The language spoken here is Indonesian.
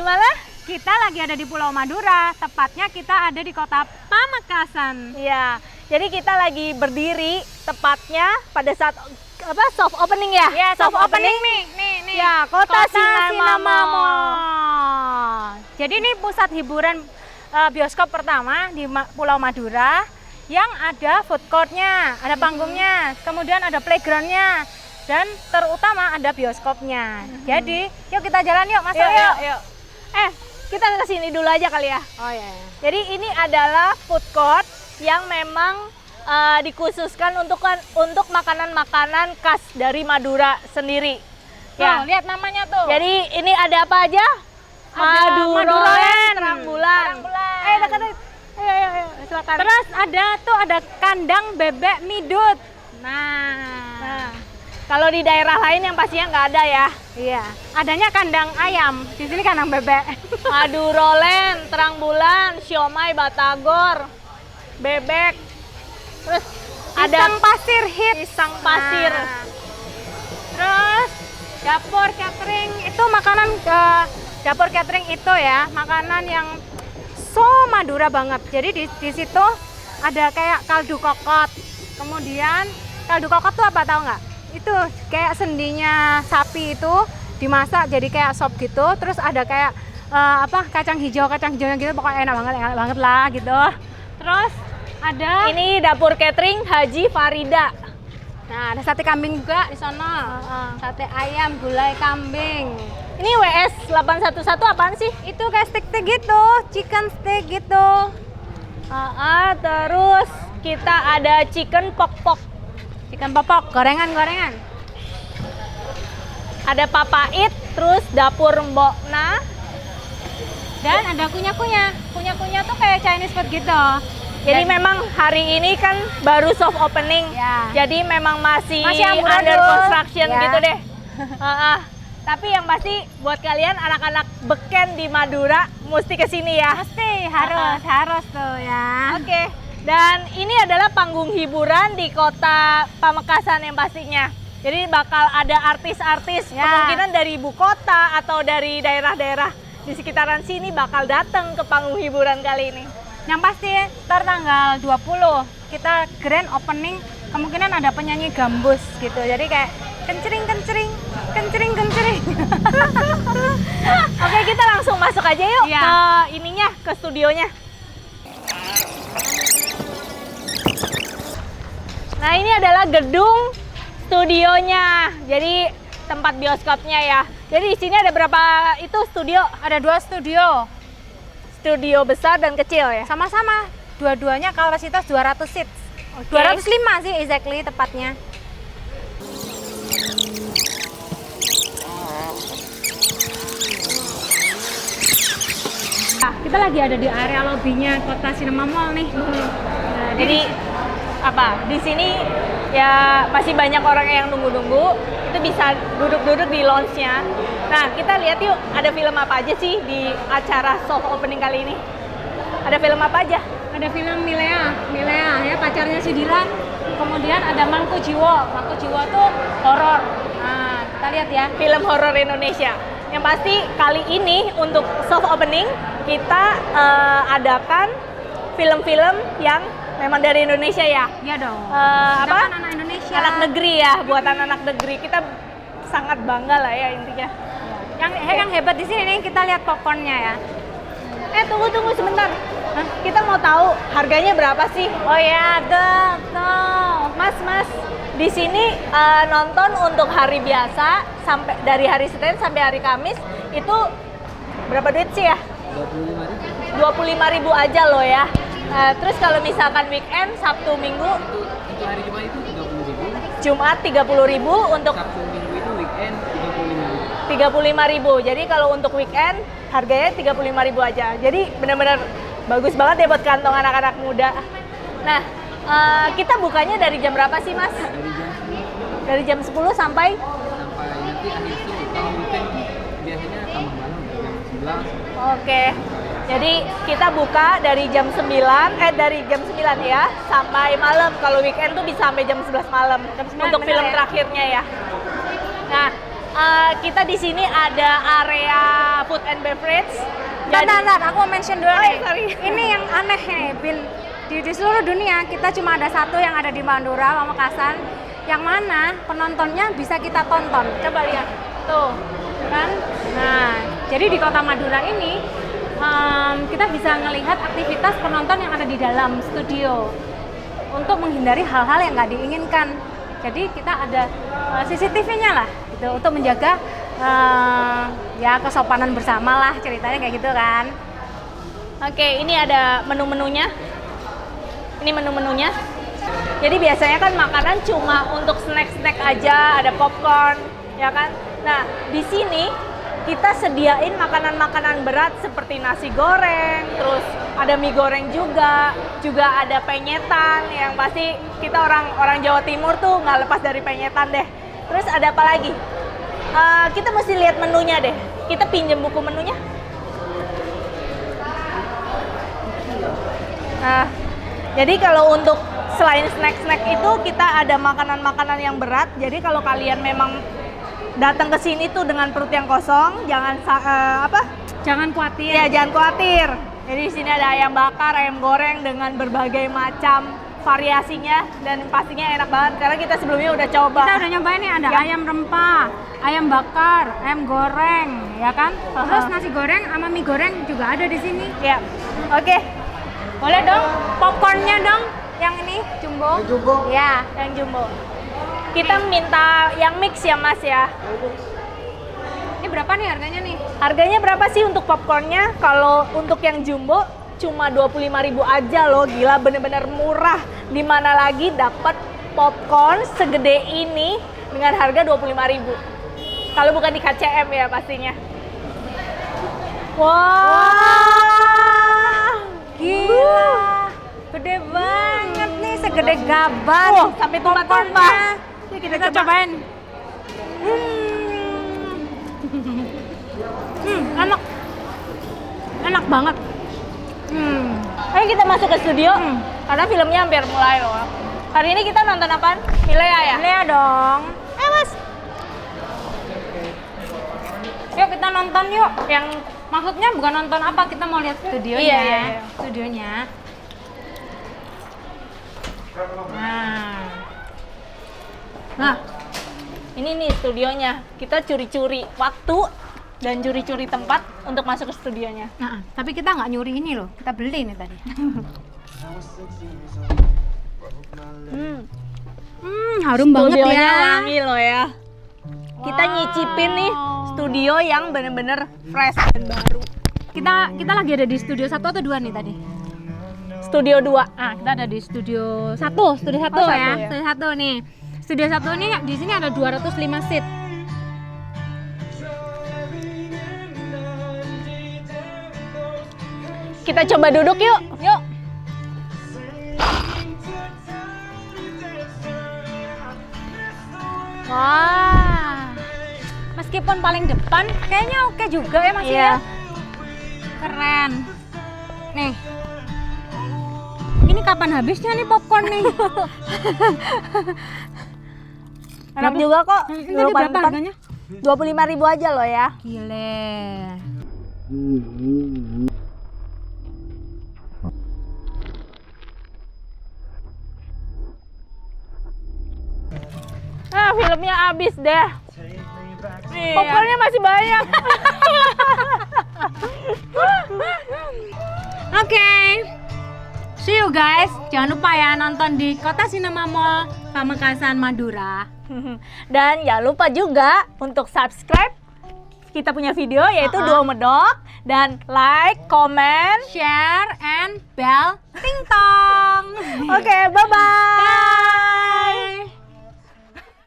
mana? Kita lagi ada di Pulau Madura, tepatnya kita ada di Kota Pamekasan. Iya, jadi kita lagi berdiri tepatnya pada saat soft opening ya? Ya, soft opening nih. Ya, Kota Sinema Mall. Jadi ini pusat hiburan bioskop pertama di Pulau Madura yang ada food courtnya, ada panggungnya, kemudian ada playgroundnya, dan terutama ada bioskopnya. Jadi, yuk kita jalan yuk, masuk yuk. Kita ke sini dulu aja kali ya. Oh ya. Jadi ini adalah food court yang memang dikhususkan untuk makanan-makanan khas dari Madura sendiri. Ya, lihat namanya tuh. Jadi ini ada apa aja? Madurolen, Terang Bulan. Dekat. Ayo, silakan. Terus ada kandang bebek midut. Nah. Kalau di daerah lain yang pastinya nggak ada ya. Iya, adanya kandang ayam. Di sini kandang bebek. Madurolen, Terang Bulan, siomay batagor, bebek. Terus Pisang pasir hit. Pisang pasir. Terus dapur catering itu makanan dapur catering itu ya, makanan yang so Madura banget. Jadi di situ ada kayak kaldu kokot. Kemudian kaldu kokot tuh apa tahu nggak? Itu kayak sendinya sapi itu dimasak jadi kayak sop gitu. Terus ada kayak kacang hijau gitu, pokoknya enak banget lah gitu. Terus ada ini dapur catering Haji Farida. Nah, ada sate kambing juga di sana. Sate ayam, gulai kambing. Ini WS 811 apaan sih? Itu kayak steak gitu, chicken steak gitu. Terus kita ada chicken pok-pok. Chicken popok, gorengan. Ada papait, terus dapur Mbokna. Dan ada kunyah-kunyah. Kunyah-kunyah tuh kayak Chinese food gitu. Jadi memang hari ini kan baru soft opening. Ya. Jadi memang masih amburadul under construction ya. gitu deh. Tapi yang pasti buat kalian anak-anak beken di Madura mesti kesini ya. Mesti, harus tuh ya. Oke. Dan ini adalah panggung hiburan di Kota Pamekasan yang pastinya. Jadi bakal ada artis-artis kemungkinan dari ibu kota atau dari daerah-daerah di sekitaran sini bakal datang ke panggung hiburan kali ini. Yang pasti tanggal 20 kita grand opening, kemungkinan ada penyanyi gambus gitu. Jadi kayak kencering. Oke, kita langsung masuk aja yuk ke studionya. Nah, ini adalah gedung studionya. Jadi tempat bioskopnya ya. Jadi di sini ada berapa itu studio? Ada 2 studio. Studio besar dan kecil ya. Sama-sama. Dua-duanya kapasitas 200 seats. Okay. 205 sih exactly tepatnya. Kita lagi ada di area lobbynya Kota Sinema Mall nih. Nah, jadi di sini ya masih banyak orang yang nunggu-nunggu. Itu bisa duduk-duduk di lounge-nya. Nah, kita lihat yuk ada film apa aja sih di acara soft opening kali ini. Ada film apa aja? Ada film Milea ya, pacarnya si Dilan. Kemudian ada Mangku Jiwo tuh horor. Nah, kita lihat ya. Film horor Indonesia. Yang pasti kali ini untuk soft opening kita adakan film-film yang memang dari Indonesia ya. Iya dong. Anak Indonesia. Anak negeri ya, buatan anak negeri. Kita sangat bangga lah ya intinya. Yang hebat di sini nih kita lihat popcornnya ya. Tunggu sebentar. Kita mau tahu harganya berapa sih? Oh ya, tuh. Mas. Di sini nonton untuk hari biasa sampai dari hari Senin sampai hari Kamis itu berapa duit sih ya? 25.000 aja loh ya. Terus kalau misalkan weekend, Sabtu Minggu untuk hari Jumat itu 30.000. Jumat 30.000, untuk Sabtu Minggu itu weekend 35.000. Jadi kalau untuk weekend harganya 35.000 aja. Jadi benar-benar bagus banget ya buat kantong anak-anak muda. Nah, kita bukanya dari jam berapa sih, Mas? Dari jam 10 sampai nanti akhir subuh. Kalau weekend biasanya tambah malam jam 11. Oke. Jadi kita buka dari jam 9 ya sampai malam. Kalau weekend tuh bisa sampai jam 11 malam untuk film terakhirnya ya. Nah, kita di sini ada area food and beverage. Bentar, aku mau mention dulu Oh, nih. sorry. Ini yang aneh nih, Bin. Di seluruh dunia kita cuma ada satu yang ada di Madura, Pamekasan, yang mana penontonnya bisa kita tonton. Coba lihat, tuh, kan? Nah, jadi di Kota Madura ini kita bisa melihat aktivitas penonton yang ada di dalam studio untuk menghindari hal-hal yang nggak diinginkan. Jadi kita ada CCTV-nya lah, gitu, untuk menjaga ya kesopanan bersama lah, ceritanya kayak gitu kan. Oke, ini ada menu-menunya. Ini menu-menunya. Jadi biasanya kan makanan cuma untuk snack-snack aja, ada popcorn, ya kan? Nah, di sini kita sediain makanan-makanan berat seperti nasi goreng, terus ada mie goreng juga ada penyetan yang pasti kita orang Jawa Timur tuh nggak lepas dari penyetan deh. Terus ada apa lagi? Kita mesti lihat menunya deh. Kita pinjam buku menunya. Nah, jadi kalau untuk selain snack-snack itu kita ada makanan-makanan yang berat. Jadi kalau kalian memang datang ke sini tuh dengan perut yang kosong, jangan Jangan khawatir. Ya, jangan khawatir. Jadi di sini ada ayam bakar, ayam goreng dengan berbagai macam variasinya dan pastinya enak banget karena kita sebelumnya udah coba. Kita udah nyobain nih, ada Ya. ayam rempah, ayam bakar, ayam goreng, ya kan? Terus nasi goreng sama mie goreng juga ada di sini. Ya. Oke. Boleh dong, popcornnya dong, yang ini jumbo. Jumbo. Ya. Yang jumbo. Kita minta yang mix ya, Mas ya. Ini berapa nih harganya nih? Harganya berapa sih untuk popcornnya? Kalau untuk yang jumbo cuma 25.000 aja loh, gila bener-bener murah. Dimana lagi dapat popcorn segede ini dengan harga 25.000. Kalau bukan di KCM ya pastinya. Wah, Gila, gede banget nih, segede gaban. Wah, sampai tumpah-tumpah. Popcornnya. Yuk, Kita cobain. Enak. Enak banget. Ayo kita masuk ke studio karena filmnya hampir mulai loh. Hari ini kita nonton apaan? Milea ya? Milea dong. Mas. Yuk kita nonton yuk. Yang Maksudnya bukan nonton apa, kita mau lihat studionya. Iya. Studionya. Nah, ini nih studionya. Kita curi-curi waktu dan curi-curi tempat untuk masuk ke studionya. Nah, tapi kita nggak nyuri ini loh, kita beli nih tadi. Harum banget Studionya ya. wangi loh ya. Kita Wow. nyicipin nih studio yang bener-bener fresh dan baru. Kita lagi ada di studio 1 atau 2 nih tadi? Studio 2. Ah, kita ada di studio 1 ya. satu ya. Studio 1 nih. Studio 1 ini di sini ada 205 seat. Kita coba duduk yuk. Yuk. Wah. Meskipun paling depan, kayaknya oke juga ya Mas Iya. ya. Keren. Nih. Ini kapan habisnya nih popcorn nih? Enak juga kok. Ini tadi berapa harganya? 25.000 aja loh ya. Gile. Ah, filmnya habis deh. Popcornnya masih banyak. Oke. See you guys. Jangan lupa ya nonton di Kota Cinema Mall Pamekasan Madura. Dan jangan lupa juga untuk subscribe kita punya video yaitu Duo Medok dan like, comment. Share and bell ting tong. Oke, bye-bye. Bye.